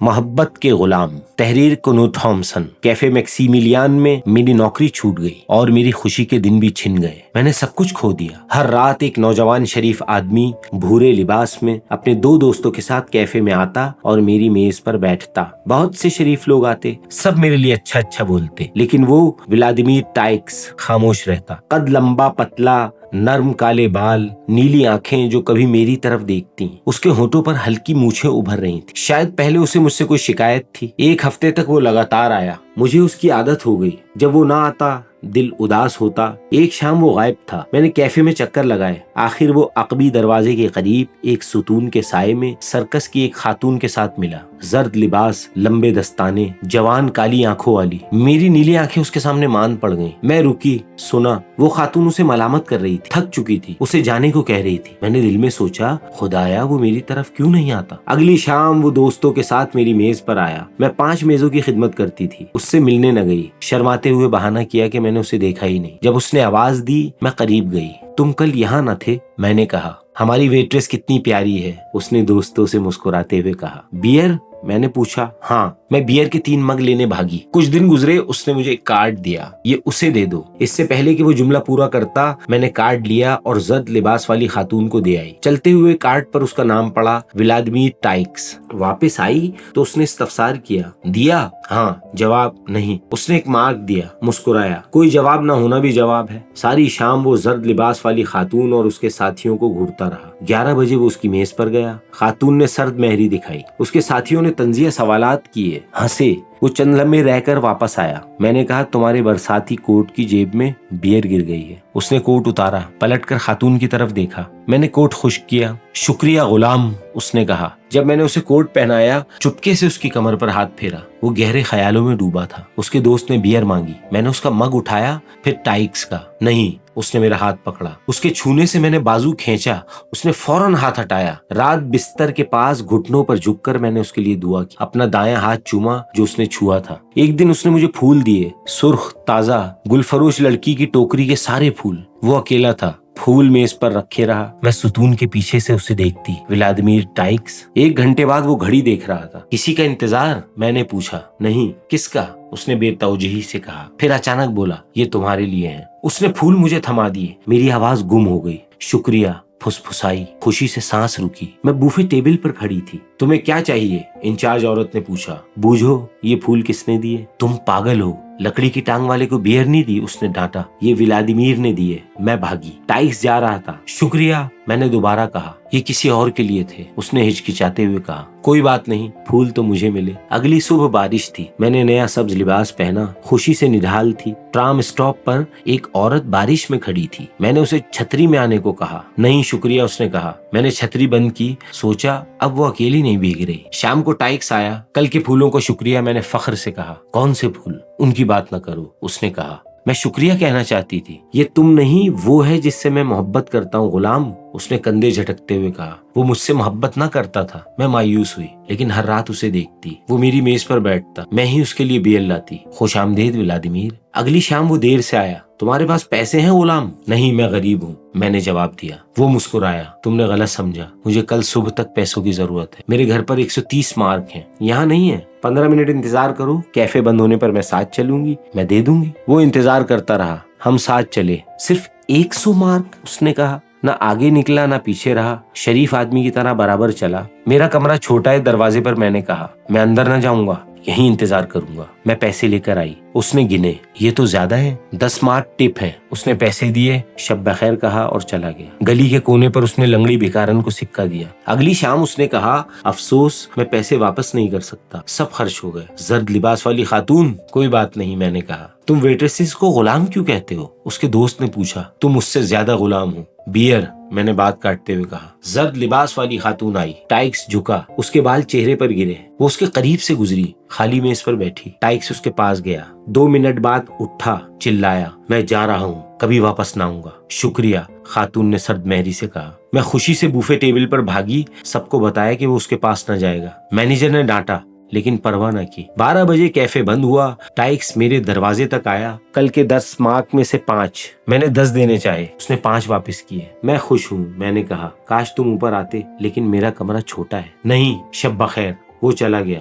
محبت کے غلام، تحریر کنو تھامسن۔ کیفے میکسیمیلیان میں میری نوکری چھوٹ گئی اور میری خوشی کے دن بھی چھن گئے۔ میں نے سب کچھ کھو دیا۔ ہر رات ایک نوجوان شریف آدمی بھورے لباس میں اپنے 2 دوستوں کے ساتھ کیفے میں آتا اور میری میز پر بیٹھتا۔ بہت سے شریف لوگ آتے، سب میرے لیے اچھا اچھا بولتے، لیکن وہ ولادیمیر ٹائکس خاموش رہتا۔ قد لمبا پتلا، نرم کالے بال، نیلی آنکھیں جو کبھی میری طرف دیکھتی۔ اس کے ہونٹوں پر ہلکی مونچھیں ابھر رہی تھی۔ شاید پہلے اسے مجھ سے کوئی شکایت تھی۔ 1 ہفتے تک وہ لگاتار آیا۔ مجھے اس کی عادت ہو گئی۔ جب وہ نہ آتا دل اداس ہوتا۔ ایک شام وہ غائب تھا۔ میں نے کیفے میں چکر لگائے۔ آخر وہ عقبی دروازے کے قریب ایک ستون کے سائے میں سرکس کی ایک خاتون کے ساتھ ملا۔ زرد لباس، لمبے دستانے، جوان کالی آنکھوں والی۔ میری نیلی آنکھیں اس کے سامنے مان پڑ گئیں۔ میں رکی، سنا۔ وہ خاتون اسے ملامت کر رہی تھی، تھک چکی تھی، اسے جانے کو کہہ رہی تھی۔ میں نے دل میں سوچا، خدایا وہ میری طرف کیوں نہیں آتا۔ اگلی شام وہ دوستوں کے ساتھ میری میز پر آیا۔ میں 5 میزوں کی خدمت کرتی تھی۔ اس سے ملنے نہ گئی۔ شرماتے ہوئے بہانہ کیا کہ میں نے اسے دیکھا ہی نہیں۔ جب اس نے آواز دی، میں قریب گئی۔ تم کل یہاں نہ تھے؟ میں نے کہا۔ ہماری ویٹریس کتنی پیاری ہے، اس نے دوستوں سے مسکراتے ہوئے کہا۔ بیئر؟ میں نے پوچھا۔ ہاں۔ میں بیئر کے 3 مگ لینے بھاگی۔ کچھ دن گزرے، اس نے مجھے ایک کارڈ دیا۔ یہ اسے دے دو۔ اس سے پہلے کہ وہ جملہ پورا کرتا، میں نے کارڈ لیا اور زرد لباس والی خاتون کو دے آئی۔ چلتے ہوئے کارڈ پر اس کا نام پڑا، ولادیمیر ٹائکس۔ واپس آئی تو اس نے استفسار کیا۔ دیا؟ ہاں۔ جواب؟ نہیں۔ اس نے ایک مارک دیا، مسکرایا۔ کوئی جواب نہ ہونا بھی جواب ہے۔ ساری شام وہ زرد لباس والی خاتون اور اس کے ساتھیوں کو گھورتا رہا۔ 11 بجے وہ اس کی میز پر گیا۔ خاتون نے سرد مہری دکھائی۔ اس کے ساتھیوں نے طنزیہ سوالات کیے، ہنسے۔ وہ چند لمحے رہ کر واپس آیا۔ میں نے کہا، تمہارے برساتی کوٹ کی جیب میں بیئر گر گئی ہے۔ اس نے کوٹ اتارا، پلٹ کر خاتون کی طرف دیکھا۔ میں نے کوٹ خشک کیا۔ شکریہ غلام، اس نے کہا۔ جب میں نے اسے کوٹ پہنایا، چپکے سے اس کی کمر پر ہاتھ پھیرا۔ وہ گہرے خیالوں میں ڈوبا تھا۔ اس کے دوست نے بیئر مانگی۔ میں نے اس کا مگ اٹھایا، پھر ٹائکس کا۔ نہیں، اس نے میرا ہاتھ پکڑا۔ اس کے چھونے سے میں نے بازو کھینچا۔ اس نے فوراً ہاتھ ہٹایا۔ رات بستر کے پاس گھٹنوں پر جھک کر میں نے اس کے لیے دعا کی، اپنا دایاں ہاتھ چوما جو اس نے چھوا تھا۔ ایک دن اس نے مجھے پھول دیے، سرخ، تازہ، گل فروش لڑکی کی ٹوکری کے سارے پھول۔ وہ اکیلا تھا۔ پھول میز پر رکھے رہا۔ میں ستون کے پیچھے سے اسے دیکھتی۔ ولادیمیر ٹائکس۔ 1 گھنٹے بعد وہ گھڑی دیکھ رہا تھا۔ کسی کا انتظار؟ میں نے پوچھا۔ نہیں۔ کس کا؟ اس نے بے توجہی سے کہا، پھر اچانک بولا، یہ تمہارے لیے ہیں۔ اس نے پھول مجھے تھما دیے۔ میری آواز گم ہو گئی۔ شکریہ، پھسپھسائی۔ خوشی سے سانس رکی۔ میں بوفے ٹیبل پر کھڑی تھی۔ تمہیں کیا چاہیے؟ انچارج عورت نے پوچھا۔ بوجھو، یہ پھول کس نے دیے؟ تم پاگل ہو، لکڑی کی ٹانگ والے کو بیئر نہیں دی، اس نے ڈانٹا۔ یہ ولادیمیر نے دیے۔ میں بھاگی۔ ٹائکس جا رہا تھا۔ شکریہ، میں نے دوبارہ کہا۔ یہ کسی اور کے لیے تھے، اس نے ہچکچاتے ہوئے کہا۔ کوئی بات نہیں، پھول تو مجھے ملے۔ اگلی صبح بارش تھی۔ میں نے نیا سبز لباس پہنا، خوشی سے نڈھال تھی۔ ٹرام اسٹاپ پر ایک عورت بارش میں کھڑی تھی۔ میں نے اسے چھتری میں آنے کو کہا۔ نہیں شکریہ، اس نے کہا۔ میں نے چھتری بند کی، سوچا اب وہ اکیلی نہیں بھیگ رہی۔ شام کو ٹائکس آیا۔ کل کے پھولوں کو شکریہ، میں نے فخر سے کہا۔ کون سے پھول؟ ان کی بات نہ کرو، اس نے کہا۔ میں شکریہ کہنا چاہتی تھی۔ یہ تم نہیں، وہ ہے جس سے میں محبت کرتا ہوں غلام، اس نے کندھے جھٹکتے ہوئے کہا۔ وہ مجھ سے محبت نہ کرتا تھا۔ میں مایوس ہوئی، لیکن ہر رات اسے دیکھتی۔ وہ میری میز پر بیٹھتا، میں ہی اس کے لیے بیئر لاتی۔ خوش آمدید ولادیمیر۔ اگلی شام وہ دیر سے آیا۔ تمہارے پاس پیسے ہیں غلام؟ نہیں، میں غریب ہوں، میں نے جواب دیا۔ وہ مسکرایا۔ تم نے غلط سمجھا، مجھے کل صبح تک پیسوں کی ضرورت ہے۔ میرے گھر پر 130 مارک ہیں، یہاں نہیں ہے۔ 15 منٹ انتظار کرو، کیفے بند ہونے پر میں ساتھ چلوں گی، میں دے دوں گی۔ وہ انتظار کرتا رہا۔ ہم ساتھ چلے۔ صرف 100 مارک، اس نے کہا۔ نہ آگے نکلا نہ پیچھے رہا، شریف آدمی کی طرح برابر چلا۔ میرا کمرہ چھوٹا ہے، دروازے پر میں نے کہا، میں اندر نہ جاؤں گا، یہیں انتظار کروں گا۔ میں پیسے لے کر آئی۔ اس نے گنے۔ یہ تو زیادہ ہیں، 10 مارک ٹپ ہیں۔ اس نے پیسے دیے، شب بخیر کہا اور چلا گیا۔ گلی کے کونے پر اس نے لنگڑی بھکارن کو سکہ دیا۔ اگلی شام اس نے کہا، افسوس میں پیسے واپس نہیں کر سکتا، سب خرچ ہو گئے۔ زرد لباس والی خاتون۔ کوئی بات نہیں، میں نے کہا۔ تم ویٹریسز کو غلام کیوں کہتے ہو؟ اس کے دوست نے پوچھا۔ تم مجھ سے زیادہ غلام ہو۔ بیئر، میں نے بات کاٹتے ہوئے کہا۔ زرد لباس والی خاتون آئی۔ ٹائکس جھکا، اس کے بال چہرے پر گرے۔ وہ اس کے قریب سے گزری، خالی میز پر بیٹھی۔ ٹائکس اس کے پاس گیا۔ 2 منٹ بعد اٹھا، چلایا، میں جا رہا ہوں، کبھی واپس نہ آؤں گا۔ شکریہ، خاتون نے سرد مہری سے کہا۔ میں خوشی سے بوفے ٹیبل پر بھاگی، سب کو بتایا کہ وہ اس کے پاس نہ جائے گا۔ مینیجر نے ڈانٹا، لیکن پرواہ نہ کی۔ 12 بجے کیفے بند ہوا۔ ٹائکس میرے دروازے تک آیا۔ کل کے 10 مارک میں سے 5 میں نے 10 دینے چاہے، اس نے 5 واپس کیے۔ میں خوش ہوں، میں نے کہا۔ کاش تم اوپر آتے، لیکن میرا کمرہ چھوٹا ہے۔ نہیں، شب بخیر۔ وہ چلا گیا۔